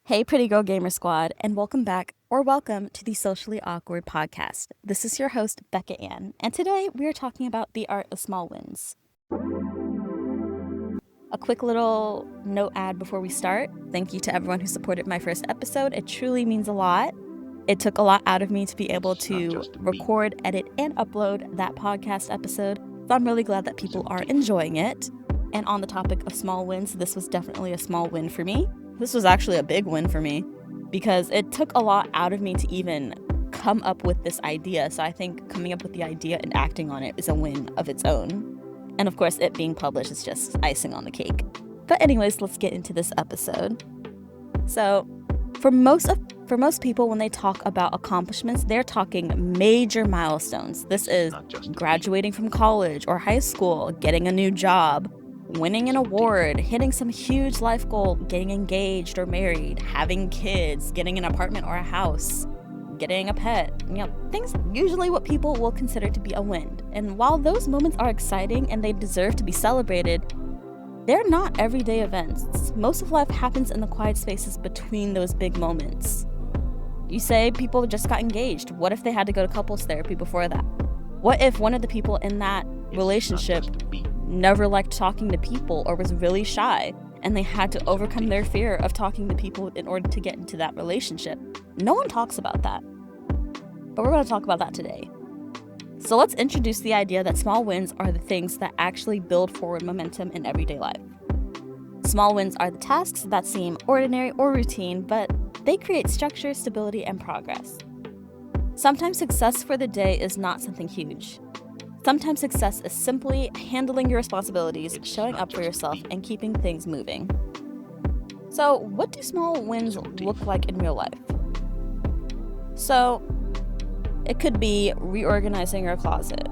Hey, Pretty Girl Gamer Squad, and welcome back or welcome to the Socially Awkward Podcast. This is your host, Becca Anne, and today we are talking about the art of small wins. A quick little note ad before we start. Thank you to everyone who supported my first episode. It truly means a lot. It took a lot out of me to be able to record, edit, and upload that podcast episode, so I'm really glad that people are enjoying it. And on the topic of small wins, this was definitely a small win for me. This was actually a big win for me because it took a lot out of me to even come up with this idea. So I think coming up with the idea and acting on it is a win of its own. And of course, it being published is just icing on the cake. But anyways, let's get into this episode. So for most people, when they talk about accomplishments, they're talking major milestones. This is graduating from college or high school, getting a new job, winning an award, hitting some huge life goal, getting engaged or married, having kids, getting an apartment or a house, getting a pet, things usually what people will consider to be a win. And while those moments are exciting and they deserve to be celebrated, they're not everyday events. Most of life happens in the quiet spaces between those big moments. You say people just got engaged. What if they had to go to couples therapy before that? What if one of the people in that relationship never liked talking to people or was really shy and they had to overcome their fear of talking to people in order to get into that relationship? No one talks about that. But we're going to talk about that today. So let's introduce the idea that small wins are the things that actually build forward momentum in everyday life. Small wins are the tasks that seem ordinary or routine, but they create structure, stability, and progress. Sometimes success for the day is not something huge. Sometimes success is simply handling your responsibilities, showing up for yourself, and keeping things moving. So, what do small wins look like in real life? So, it could be reorganizing your closet.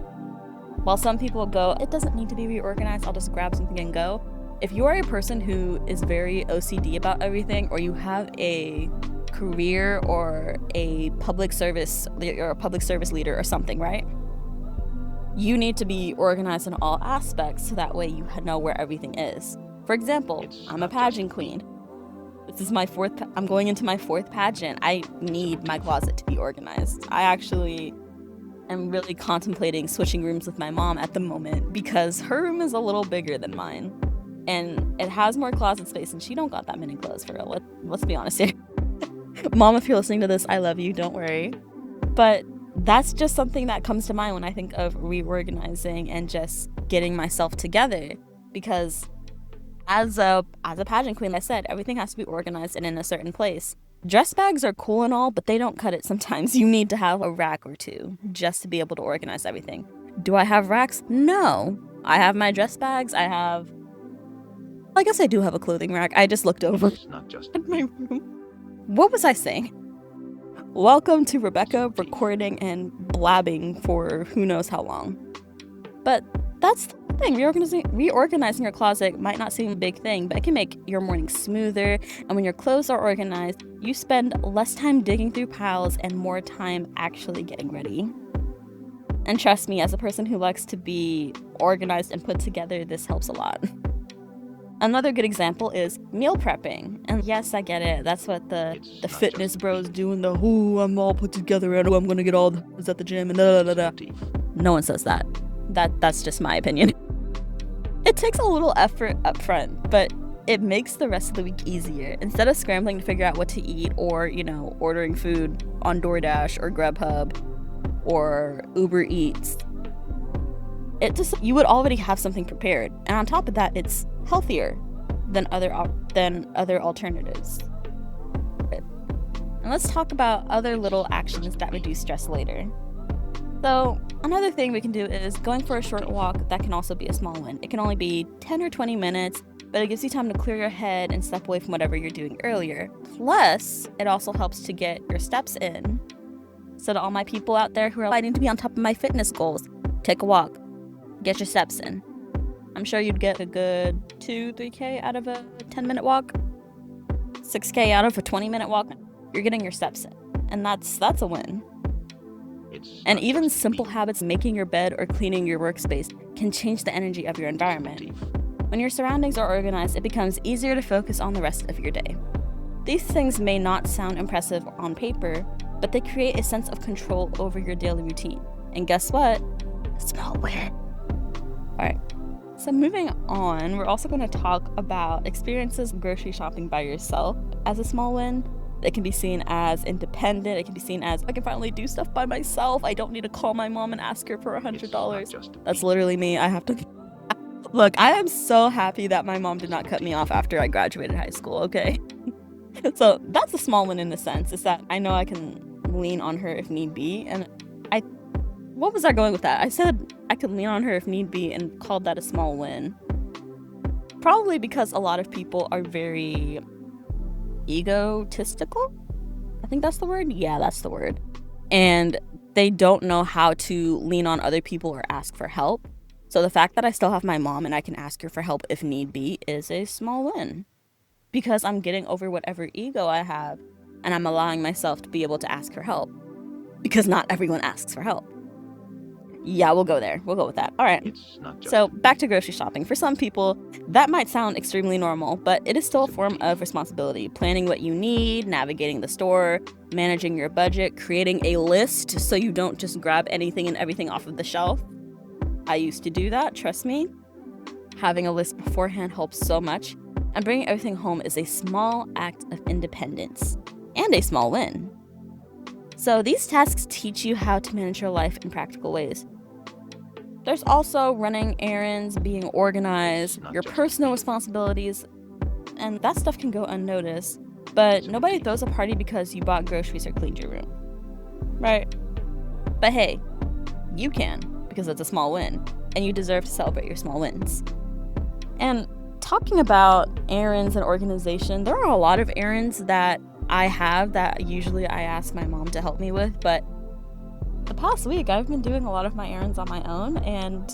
While some people go, it doesn't need to be reorganized, I'll just grab something and go. If you are a person who is very OCD about everything, or you have a career or a public service leader or something, right? You need to be organized in all aspects so that way you know where everything is. For example, I'm a pageant queen. This is I'm going into my fourth pageant. I need my closet to be organized. I actually am really contemplating switching rooms with my mom at the moment because her room is a little bigger than mine. And it has more closet space and she don't got that many clothes for real. Let's be honest here. Mom, if you're listening to this, I love you, don't worry. But that's just something that comes to mind when I think of reorganizing and just getting myself together. Because as a pageant queen, like I said, everything has to be organized and in a certain place. Dress bags are cool and all, but they don't cut it sometimes. You need to have a rack or two just to be able to organize everything. Do I have racks? No. I have my dress bags. I guess I do have a clothing rack. I just looked over at my room. What was I saying? Welcome to Rebecca recording and blabbing for who knows how long. But that's the thing. Reorganizing your closet might not seem a big thing, but it can make your morning smoother. And when your clothes are organized, you spend less time digging through piles and more time actually getting ready. And trust me, as a person who likes to be organized and put together, this helps a lot. Another good example is meal prepping. And yes, I get it. That's what the fitness bros do in the, I'm all put together and I'm going to get all the at the gym and da. No one says that. That's just my opinion. It takes a little effort up front, but it makes the rest of the week easier. Instead of scrambling to figure out what to eat or, ordering food on DoorDash or Grubhub or Uber Eats, you would already have something prepared. And on top of that, it's healthier than other alternatives. And let's talk about other little actions that reduce stress later. So another thing we can do is going for a short walk. That can also be a small win. It can only be 10 or 20 minutes, but it gives you time to clear your head and step away from whatever you're doing earlier. Plus, it also helps to get your steps in. So to all my people out there who are fighting to be on top of my fitness goals, take a walk. Get your steps in. I'm sure you'd get a good 2-3K out of a 10-minute walk, 6K out of a 20-minute walk. You're getting your steps in, and that's a win. And even simple habits, making your bed or cleaning your workspace, can change the energy of your environment. When your surroundings are organized, it becomes easier to focus on the rest of your day. These things may not sound impressive on paper, but they create a sense of control over your daily routine. And guess what? Small win. All right. So moving on, we're also going to talk about experiences grocery shopping by yourself as a small win. It can be seen as independent. It can be seen as, I can finally do stuff by myself. I don't need to call my mom and ask her for $100. That's literally me. I have to... Look, I am so happy that my mom did not cut me off after I graduated high school, okay? So that's a small win in the sense, is that I know I can lean on her if need be. And what was I going with that? I said I could lean on her if need be and called that a small win. Probably because a lot of people are very egotistical. I think that's the word. Yeah, that's the word. And they don't know how to lean on other people or ask for help. So the fact that I still have my mom and I can ask her for help if need be is a small win. Because I'm getting over whatever ego I have and I'm allowing myself to be able to ask for help. Because not everyone asks for help. Yeah, we'll go there. We'll go with that. All right. So back to grocery shopping. For some people, that might sound extremely normal, but it is still a form of responsibility. Planning what you need, navigating the store, managing your budget, creating a list so you don't just grab anything and everything off of the shelf. I used to do that, trust me. Having a list beforehand helps so much, and bringing everything home is a small act of independence and a small win. So these tasks teach you how to manage your life in practical ways. There's also running errands, being organized, your personal responsibilities, and that stuff can go unnoticed, but nobody throws a party because you bought groceries or cleaned your room, right? But hey, you can, because it's a small win, and you deserve to celebrate your small wins. And talking about errands and organization, there are a lot of errands that I have that usually I ask my mom to help me with, but the past week I've been doing a lot of my errands on my own, and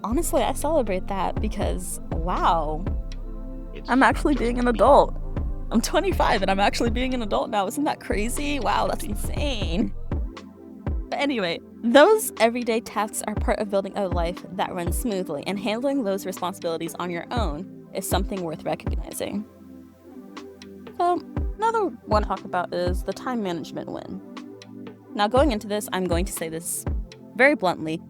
honestly I celebrate that because wow, I'm actually being an adult. I'm 25 and I'm actually being an adult now. Isn't that crazy? Wow, that's insane. But anyway, those everyday tasks are part of building a life that runs smoothly, and handling those responsibilities on your own is something worth recognizing. So another one to talk about is the time management win. Now going into this, I'm going to say this very bluntly.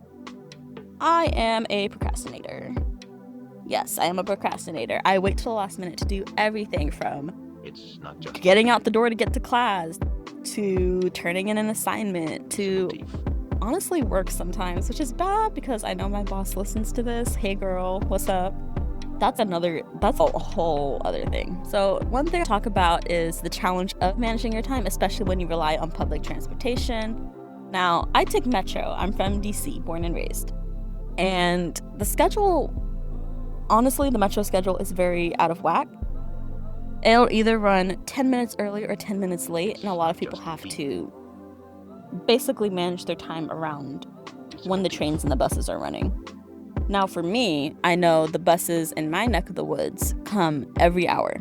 I am a procrastinator. Yes, I am a procrastinator. I wait till the last minute to do everything from getting out the door to get to class, to turning in an assignment, to honestly work sometimes, which is bad because I know my boss listens to this. Hey girl, what's up? That's a whole other thing. So one thing to talk about is the challenge of managing your time, especially when you rely on public transportation. Now, I take Metro. I'm from DC, born and raised. And the schedule, honestly, the Metro schedule is very out of whack. It'll either run 10 minutes early or 10 minutes late, and a lot of people have to basically manage their time around when the trains and the buses are running. Now for me, I know the buses in my neck of the woods come every hour,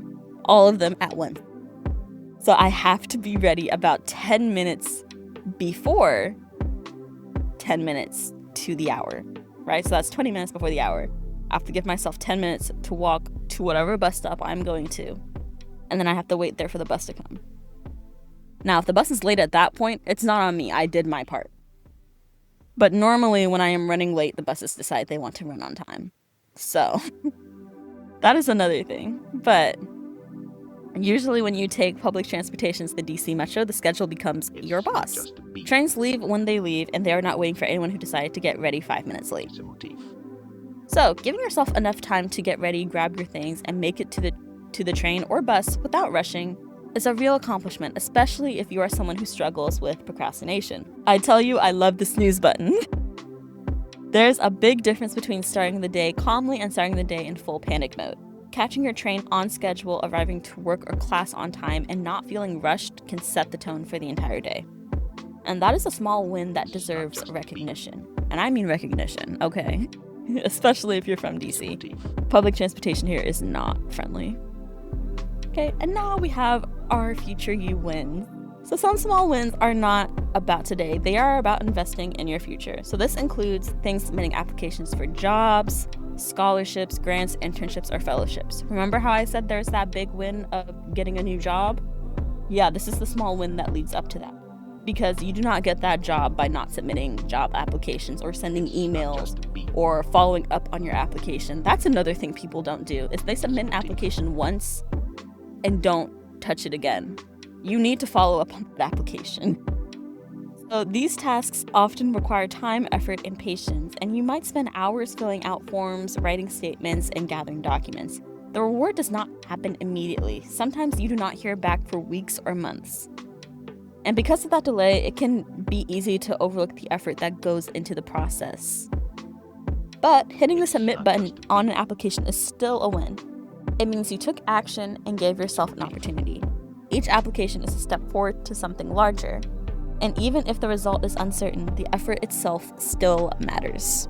all of them at once. So I have to be ready about 10 minutes before 10 minutes to the hour, right? So that's 20 minutes before the hour. I have to give myself 10 minutes to walk to whatever bus stop I'm going to, and then I have to wait there for the bus to come. Now, if the bus is late at that point, it's not on me. I did my part. But normally when I am running late, the buses decide they want to run on time. So that is another thing. But usually when you take public transportation to the DC Metro, the schedule becomes your boss. Trains leave when they leave, and they are not waiting for anyone who decided to get ready 5 minutes late. So giving yourself enough time to get ready, grab your things, and make it to the train or bus without rushing is a real accomplishment, especially if you are someone who struggles with procrastination. I tell you, I love the snooze button. There's a big difference between starting the day calmly and starting the day in full panic mode. Catching your train on schedule, arriving to work or class on time, and not feeling rushed can set the tone for the entire day. And that is a small win that deserves recognition. And I mean recognition, okay? Especially if you're from DC. Public transportation here is not friendly. Okay, and now we have our future you wins. So some small wins are not about today. They are about investing in your future. So this includes things submitting applications for jobs, scholarships, grants, internships, or fellowships. Remember how I said there's that big win of getting a new job? yeah, this is the small win that leads up to that. Because you do not get that job by not submitting job applications or sending emails or following up on your application. That's another thing people don't do, is they submit an application once and don't touch it again. You need to follow up on that application. So these tasks often require time, effort, and patience, and you might spend hours filling out forms, writing statements, and gathering documents. The reward does not happen immediately. Sometimes you do not hear back for weeks or months. And because of that delay, it can be easy to overlook the effort that goes into the process. But hitting the submit button on an application is still a win. It means you took action and gave yourself an opportunity. Each application is a step forward to something larger. And even if the result is uncertain, the effort itself still matters.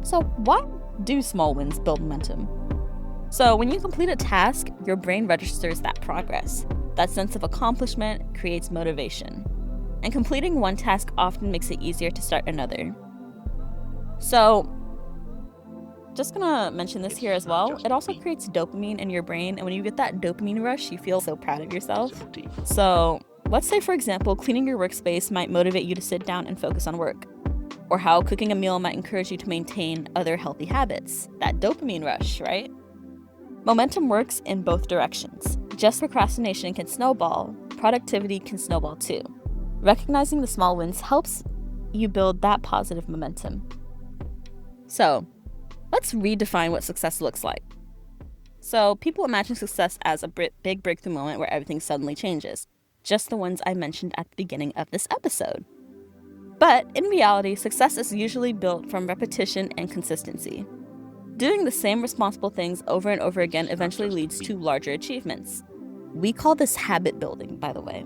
So why do small wins build momentum? So when you complete a task, your brain registers that progress. That sense of accomplishment creates motivation. And completing one task often makes it easier to start another. So, just gonna mention this here as well. It also creates dopamine in your brain, and when you get that dopamine rush, you feel so proud of yourself. So, let's say, for example, cleaning your workspace might motivate you to sit down and focus on work. Or how cooking a meal might encourage you to maintain other healthy habits. That dopamine rush, right? Momentum works in both directions. Just procrastination can snowball, productivity can snowball too. Recognizing the small wins helps you build that positive momentum. So, let's redefine what success looks like. So, people imagine success as a big breakthrough moment where everything suddenly changes, just the ones I mentioned at the beginning of this episode. But in reality, success is usually built from repetition and consistency. Doing the same responsible things over and over again eventually leads to larger achievements. We call this habit building, by the way.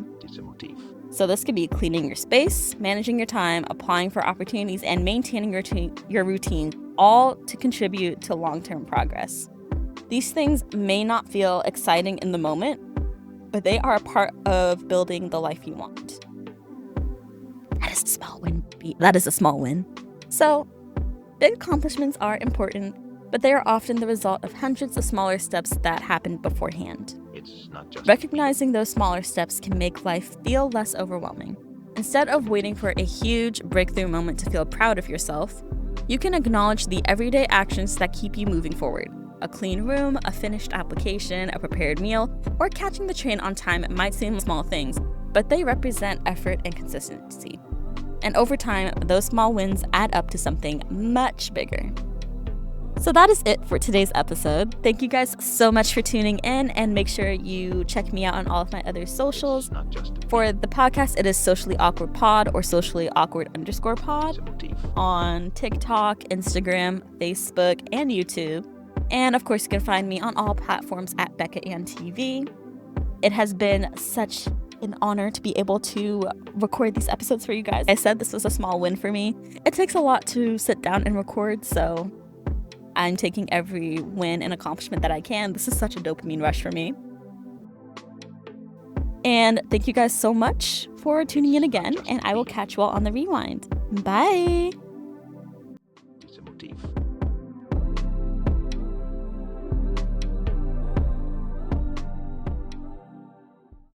So this could be cleaning your space, managing your time, applying for opportunities, and maintaining your routine, all to contribute to long-term progress. These things may not feel exciting in the moment, but they are a part of building the life you want. That is a small win. That is a small win. So, big accomplishments are important, but they are often the result of hundreds of smaller steps that happened beforehand. Recognizing those smaller steps can make life feel less overwhelming. Instead of waiting for a huge breakthrough moment to feel proud of yourself, you can acknowledge the everyday actions that keep you moving forward. A clean room, a finished application, a prepared meal, or catching the train on time might seem small things, but they represent effort and consistency. And over time, those small wins add up to something much bigger. So that is it for today's episode. Thank you guys so much for tuning in, and make sure you check me out on all of my other socials. For the podcast, it is Socially Awkward Pod or Socially Awkward _pod on TikTok, Instagram, Facebook, and YouTube. And of course, you can find me on all platforms at Becca Anne TV. It has been such an honor to be able to record these episodes for you guys. I said this was a small win for me. It takes a lot to sit down and record, so I'm taking every win and accomplishment that I can. This is such a dopamine rush for me. And thank you guys so much for tuning in again, and I will catch you all on the rewind. Bye!